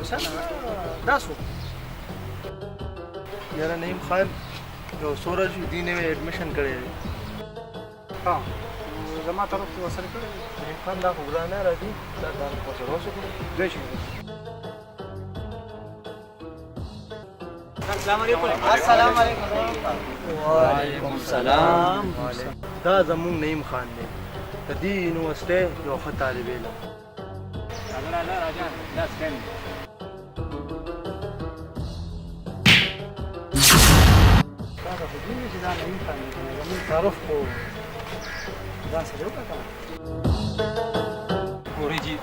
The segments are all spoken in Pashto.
اوسه دا څوک یاره نعیم خان یو سورج دي نوی ایډمیشن کړی دی ها زما طرف ته وصل کړی نعیم خان دا خو ګران نه راځي دا تعلق ورسره وسکړو دی شي السلام علیکم. السلام علیکم. وعلیکم السلام. دا زمونږ نعیم خان دی د دې یونیورسټۍ یو ښه طالب علم تعارف کو ځان سره وکړه ګورې جي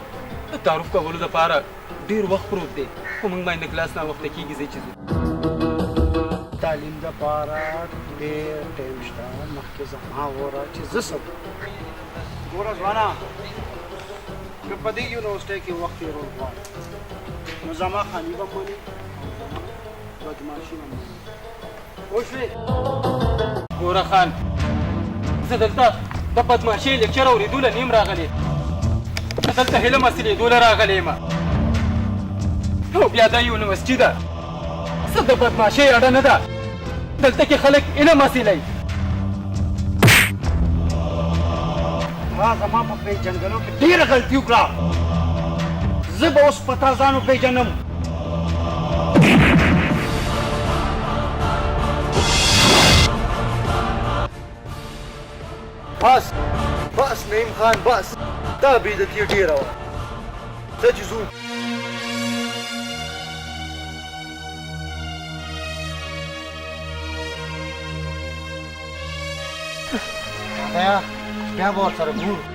د تعارف کولو دپاره ډېر وخت پروت دی خو موږ باندې کلاس ناوخته کېږي ځای چې ځو تعلیم دپاره ډېر ټایم شته مخکې زما وره چې زه څه ګوره ځوانه که په دې یونیورسټۍ کې وخت تېرول غواړې نو زما خاني به منې بدماشي به منې پوه شوې ګوره خان زه دلته د بدماشۍ لیکچر اورېدو له نیم راغلی زه دلته علم حاصلېدو له راغلی یم او بیا دا یونیورسټي ده څه د بدماشۍ اړه نه ده دلته کې خلک علم حاصلوي ما زما په پیژندلو کې ډېره غلطي وکړه زه به اوس په تا ځان وپېژنم بس بس نعیم خان بس دا بېعزتي ډېره وه ځه چې ځو بیا به ورسره ګورو